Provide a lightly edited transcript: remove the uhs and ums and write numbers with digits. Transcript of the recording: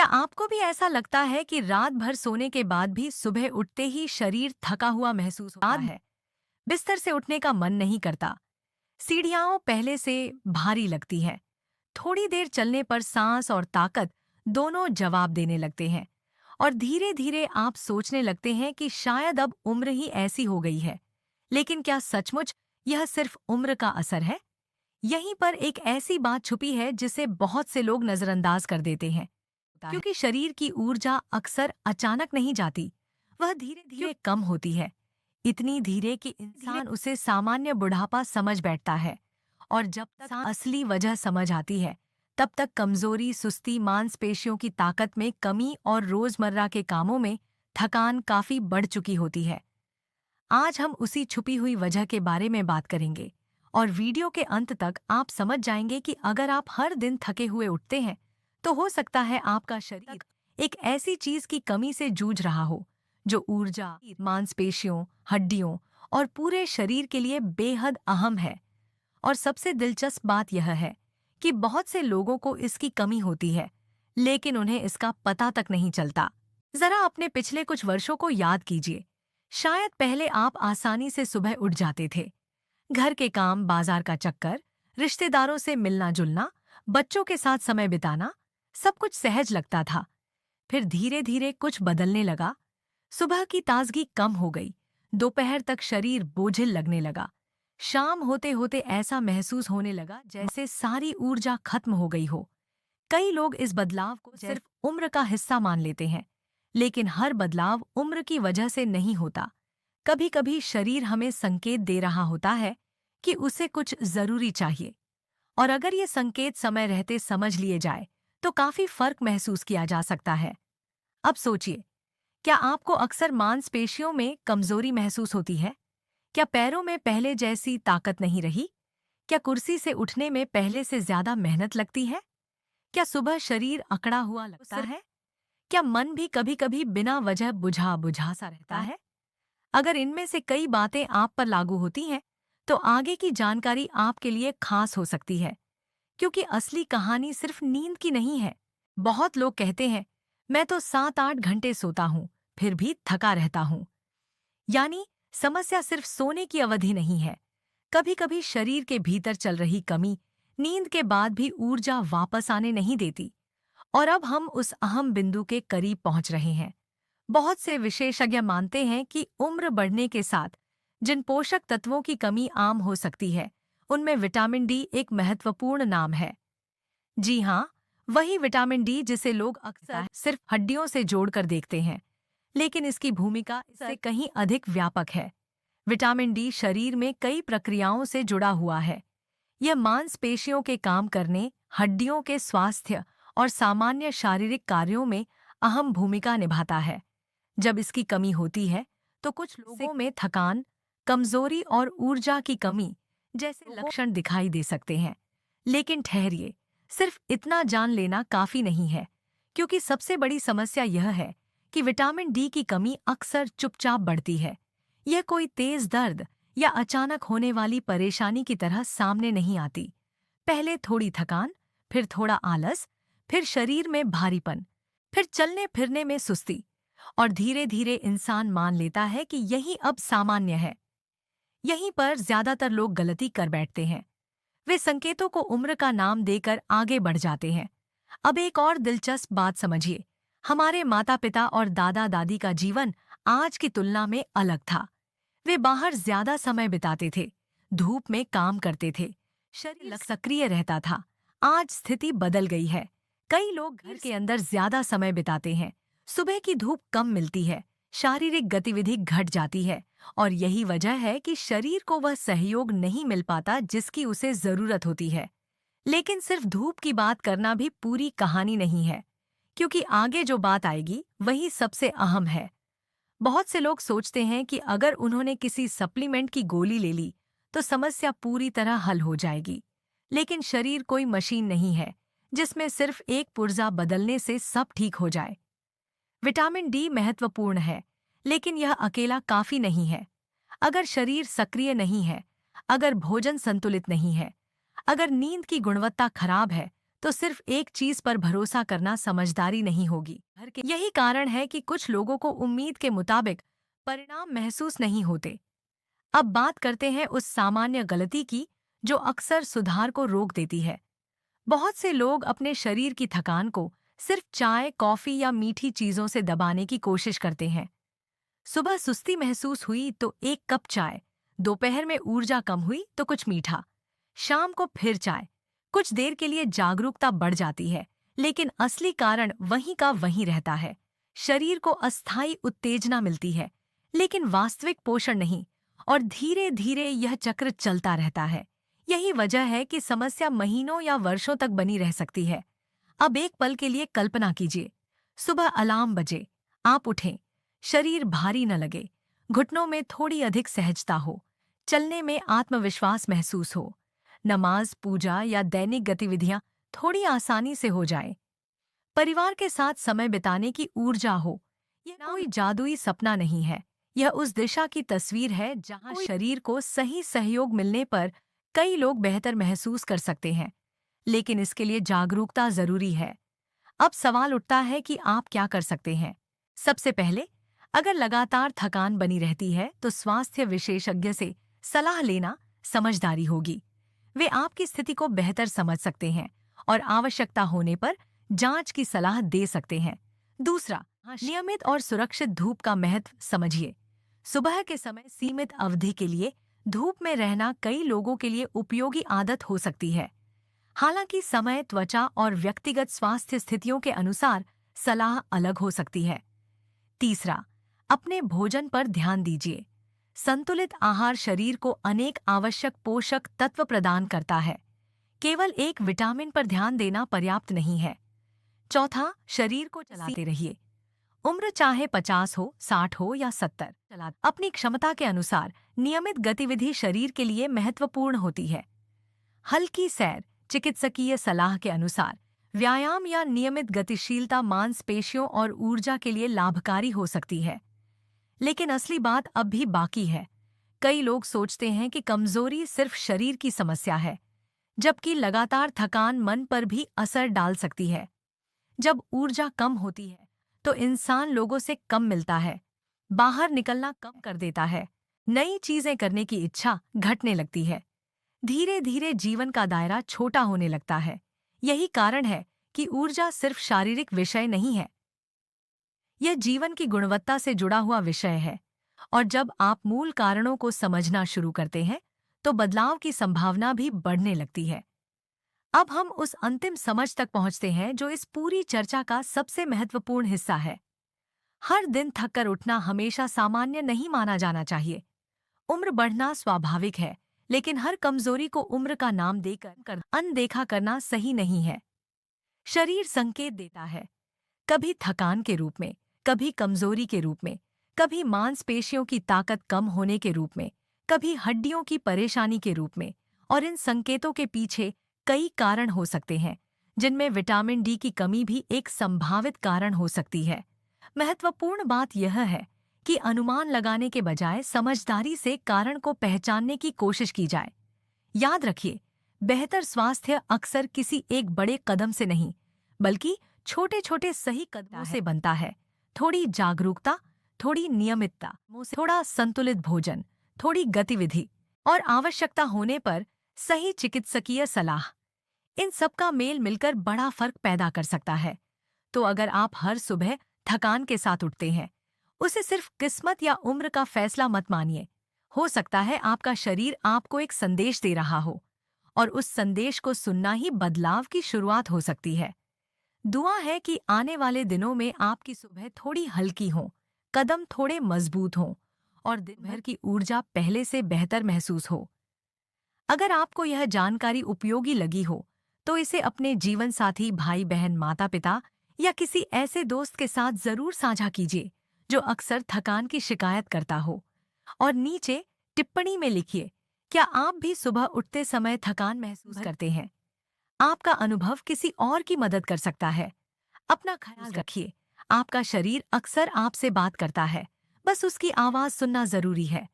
क्या आपको भी ऐसा लगता है कि रात भर सोने के बाद भी सुबह उठते ही शरीर थका हुआ महसूस होता है? बिस्तर से उठने का मन नहीं करता। सीढ़ियाँ पहले से भारी लगती है। थोड़ी देर चलने पर सांस और ताकत दोनों जवाब देने लगते हैं। और धीरे धीरे आप सोचने लगते हैं कि शायद अब उम्र ही ऐसी हो गई है। लेकिन क्या सचमुच यह सिर्फ उम्र का असर है? यहीं पर एक ऐसी बात छुपी है जिसे बहुत से लोग नजरअंदाज कर देते हैं। क्योंकि शरीर की ऊर्जा अक्सर अचानक नहीं जाती, वह धीरे धीरे कम होती है। इतनी धीरे कि इंसान उसे सामान्य बुढ़ापा समझ बैठता है। और जब तक असली वजह समझ आती है, तब तक कमजोरी, सुस्ती, मांसपेशियों की ताकत में कमी और रोजमर्रा के कामों में थकान काफी बढ़ चुकी होती है। आज हम उसी छुपी हुई वजह के बारे में बात करेंगे। और वीडियो के अंत तक आप समझ जाएंगे कि अगर आप हर दिन थके हुए उठते हैं, तो हो सकता है आपका शरीर एक ऐसी चीज की कमी से जूझ रहा हो जो ऊर्जा, मांसपेशियों, हड्डियों और पूरे शरीर के लिए बेहद अहम है। और सबसे दिलचस्प बात यह है कि बहुत से लोगों को इसकी कमी होती है, लेकिन उन्हें इसका पता तक नहीं चलता। जरा अपने पिछले कुछ वर्षों को याद कीजिए। शायद पहले आप आसानी से सुबह उठ जाते थे। घर के काम, बाजार का चक्कर, रिश्तेदारों से मिलना जुलना, बच्चों के साथ समय बिताना, सब कुछ सहज लगता था। फिर धीरे धीरे कुछ बदलने लगा। सुबह की ताजगी कम हो गई। दोपहर तक शरीर बोझिल लगने लगा। शाम होते होते ऐसा महसूस होने लगा जैसे सारी ऊर्जा खत्म हो गई हो। कई लोग इस बदलाव को सिर्फ उम्र का हिस्सा मान लेते हैं, लेकिन हर बदलाव उम्र की वजह से नहीं होता। कभी कभी शरीर हमें संकेत दे रहा होता है कि उसे कुछ जरूरी चाहिए। और अगर ये संकेत समय रहते समझ लिए जाए, तो काफी फर्क महसूस किया जा सकता है। अब सोचिए, क्या आपको अक्सर मांसपेशियों में कमजोरी महसूस होती है? क्या पैरों में पहले जैसी ताकत नहीं रही? क्या कुर्सी से उठने में पहले से ज्यादा मेहनत लगती है? क्या सुबह शरीर अकड़ा हुआ लगता है? क्या मन भी कभी कभी बिना वजह बुझा बुझा सा रहता है? अगर इनमें से कई बातें आप पर लागू होती हैं, तो आगे की जानकारी आपके लिए खास हो सकती है। क्योंकि असली कहानी सिर्फ नींद की नहीं है। बहुत लोग कहते हैं, मैं तो 7-8 घंटे सोता हूँ, फिर भी थका रहता हूँ। यानी समस्या सिर्फ सोने की अवधि नहीं है। कभी कभी शरीर के भीतर चल रही कमी नींद के बाद भी ऊर्जा वापस आने नहीं देती। और अब हम उस अहम बिंदु के करीब पहुंच रहे हैं। बहुत से विशेषज्ञ मानते हैं कि उम्र बढ़ने के साथ जिन पोषक तत्वों की कमी आम हो सकती है, उनमें विटामिन डी एक महत्वपूर्ण नाम है। जी हाँ, वही विटामिन डी जिसे लोग अक्सर सिर्फ हड्डियों से जोड़कर देखते हैं, लेकिन इसकी भूमिका इससे कहीं अधिक व्यापक है। विटामिन डी शरीर में कई प्रक्रियाओं से जुड़ा हुआ है। यह मांसपेशियों के काम करने, हड्डियों के स्वास्थ्य और सामान्य शारीरिक कार्यों में अहम भूमिका निभाता है। जब इसकी कमी होती है, तो कुछ लोगों में थकान, कमजोरी और ऊर्जा की कमी जैसे लक्षण दिखाई दे सकते हैं। लेकिन ठहरिए, सिर्फ इतना जान लेना काफी नहीं है, क्योंकि सबसे बड़ी समस्या यह है कि विटामिन डी की कमी अक्सर चुपचाप बढ़ती है। यह कोई तेज दर्द या अचानक होने वाली परेशानी की तरह सामने नहीं आती। पहले थोड़ी थकान, फिर थोड़ा आलस, फिर शरीर में भारीपन, फिर चलने फिरने में सुस्ती, और धीरे धीरे इंसान मान लेता है कि यही अब सामान्य है। यहीं पर ज्यादातर लोग गलती कर बैठते हैं। वे संकेतों को उम्र का नाम देकर आगे बढ़ जाते हैं। अब एक और दिलचस्प बात समझिए। हमारे माता पिता और दादा दादी का जीवन आज की तुलना में अलग था। वे बाहर ज्यादा समय बिताते थे, धूप में काम करते थे, शरीर सक्रिय रहता था। आज स्थिति बदल गई है। कई लोग घर के अंदर ज्यादा समय बिताते हैं, सुबह की धूप कम मिलती है, शारीरिक गतिविधि घट जाती है। और यही वजह है कि शरीर को वह सहयोग नहीं मिल पाता जिसकी उसे जरूरत होती है। लेकिन सिर्फ धूप की बात करना भी पूरी कहानी नहीं है, क्योंकि आगे जो बात आएगी वही सबसे अहम है। बहुत से लोग सोचते हैं कि अगर उन्होंने किसी सप्लीमेंट की गोली ले ली, तो समस्या पूरी तरह हल हो जाएगी। लेकिन शरीर कोई मशीन नहीं है जिसमें सिर्फ एक पुर्जा बदलने से सब ठीक हो जाए। विटामिन डी महत्वपूर्ण है, लेकिन यह अकेला काफी नहीं है। अगर शरीर सक्रिय नहीं है, अगर भोजन संतुलित नहीं है, अगर नींद की गुणवत्ता खराब है, तो सिर्फ एक चीज पर भरोसा करना समझदारी नहीं होगी। यही कारण है कि कुछ लोगों को उम्मीद के मुताबिक परिणाम महसूस नहीं होते। अब बात करते हैं उस सामान्य गलती की जो अक्सर सुधार को रोक देती है। बहुत से लोग अपने शरीर की थकान को सिर्फ चाय, कॉफी या मीठी चीजों से दबाने की कोशिश करते हैं। सुबह सुस्ती महसूस हुई तो एक कप चाय, दोपहर में ऊर्जा कम हुई तो कुछ मीठा, शाम को फिर चाय। कुछ देर के लिए जागरूकता बढ़ जाती है, लेकिन असली कारण वहीं का वहीं रहता है। शरीर को अस्थायी उत्तेजना मिलती है, लेकिन वास्तविक पोषण नहीं, और धीरे धीरे यह चक्र चलता रहता है। यही वजह है कि समस्या महीनों या वर्षों तक बनी रह सकती है। अब एक पल के लिए कल्पना कीजिए, सुबह अलार्म बजे, आप उठें, शरीर भारी न लगे, घुटनों में थोड़ी अधिक सहजता हो, चलने में आत्मविश्वास महसूस हो, नमाज, पूजा या दैनिक गतिविधियां थोड़ी आसानी से हो जाए, परिवार के साथ समय बिताने की ऊर्जा हो। यह कोई जादुई सपना नहीं है, यह उस दिशा की तस्वीर है जहां शरीर को सही सहयोग मिलने पर कई लोग बेहतर महसूस कर सकते हैं। लेकिन इसके लिए जागरूकता जरूरी है। अब सवाल उठता है कि आप क्या कर सकते हैं। सबसे पहले, अगर लगातार थकान बनी रहती है तो स्वास्थ्य विशेषज्ञ से सलाह लेना समझदारी होगी। वे आपकी स्थिति को बेहतर समझ सकते हैं और आवश्यकता होने पर जांच की सलाह दे सकते हैं। दूसरा, नियमित और सुरक्षित धूप का महत्व समझिए। सुबह के समय सीमित अवधि के लिए धूप में रहना कई लोगों के लिए उपयोगी आदत हो सकती है। हालांकि समय, त्वचा और व्यक्तिगत स्वास्थ्य स्थितियों के अनुसार सलाह अलग हो सकती है। तीसरा, अपने भोजन पर ध्यान दीजिए। संतुलित आहार शरीर को अनेक आवश्यक पोषक तत्व प्रदान करता है। केवल एक विटामिन पर ध्यान देना पर्याप्त नहीं है। चौथा, शरीर को चलाते रहिए। उम्र चाहे 50 हो, 60 हो या 70, अपनी क्षमता के अनुसार नियमित गतिविधि शरीर के लिए महत्वपूर्ण होती है। हल्की सैर, चिकित्सकीय सलाह के अनुसार व्यायाम या नियमित गतिशीलता मांसपेशियों और ऊर्जा के लिए लाभकारी हो सकती है। लेकिन असली बात अब भी बाकी है। कई लोग सोचते हैं कि कमजोरी सिर्फ शरीर की समस्या है, जबकि लगातार थकान मन पर भी असर डाल सकती है। जब ऊर्जा कम होती है तो इंसान लोगों से कम मिलता है, बाहर निकलना कम कर देता है, नई चीजें करने की इच्छा घटने लगती है। धीरे धीरे जीवन का दायरा छोटा होने लगता है। यही कारण है कि ऊर्जा सिर्फ शारीरिक विषय नहीं है, यह जीवन की गुणवत्ता से जुड़ा हुआ विषय है। और जब आप मूल कारणों को समझना शुरू करते हैं तो बदलाव की संभावना भी बढ़ने लगती है। अब हम उस अंतिम समझ तक पहुंचते हैं जो इस पूरी चर्चा का सबसे महत्वपूर्ण हिस्सा है। हर दिन थक कर उठना हमेशा सामान्य नहीं माना जाना चाहिए। उम्र बढ़ना स्वाभाविक है, लेकिन हर कमजोरी को उम्र का नाम देकर अनदेखा करना सही नहीं है। शरीर संकेत देता है, कभी थकान के रूप में, कभी कमजोरी के रूप में, कभी मांसपेशियों की ताकत कम होने के रूप में, कभी हड्डियों की परेशानी के रूप में। और इन संकेतों के पीछे कई कारण हो सकते हैं, जिनमें विटामिन डी की कमी भी एक संभावित कारण हो सकती है। महत्वपूर्ण बात यह है कि अनुमान लगाने के बजाय समझदारी से कारण को पहचानने की कोशिश की जाए। याद रखिए, बेहतर स्वास्थ्य अक्सर किसी एक बड़े कदम से नहीं, बल्कि छोटे छोटे सही कदमों से बनता है। थोड़ी जागरूकता, थोड़ी नियमितता, थोड़ा संतुलित भोजन, थोड़ी गतिविधि और आवश्यकता होने पर सही चिकित्सकीय सलाह, इन सब का मेल मिलकर बड़ा फर्क पैदा कर सकता है। तो अगर आप हर सुबह थकान के साथ उठते हैं, उसे सिर्फ किस्मत या उम्र का फैसला मत मानिए। हो सकता है आपका शरीर आपको एक संदेश दे रहा हो, और उस संदेश को सुनना ही बदलाव की शुरुआत हो सकती है। दुआ है कि आने वाले दिनों में आपकी सुबह थोड़ी हल्की हो, कदम थोड़े मजबूत हों और दिन भर की ऊर्जा पहले से बेहतर महसूस हो। अगर आपको यह जानकारी उपयोगी लगी हो तो इसे अपने जीवन साथी, भाई बहन, माता पिता या किसी ऐसे दोस्त के साथ जरूर साझा कीजिए जो अक्सर थकान की शिकायत करता हो। और नीचे टिप्पणी में लिखिए, क्या आप भी सुबह उठते समय थकान महसूस करते हैं? आपका अनुभव किसी और की मदद कर सकता है। अपना ख्याल रखिए। आपका शरीर अक्सर आपसे बात करता है, बस उसकी आवाज सुनना जरूरी है।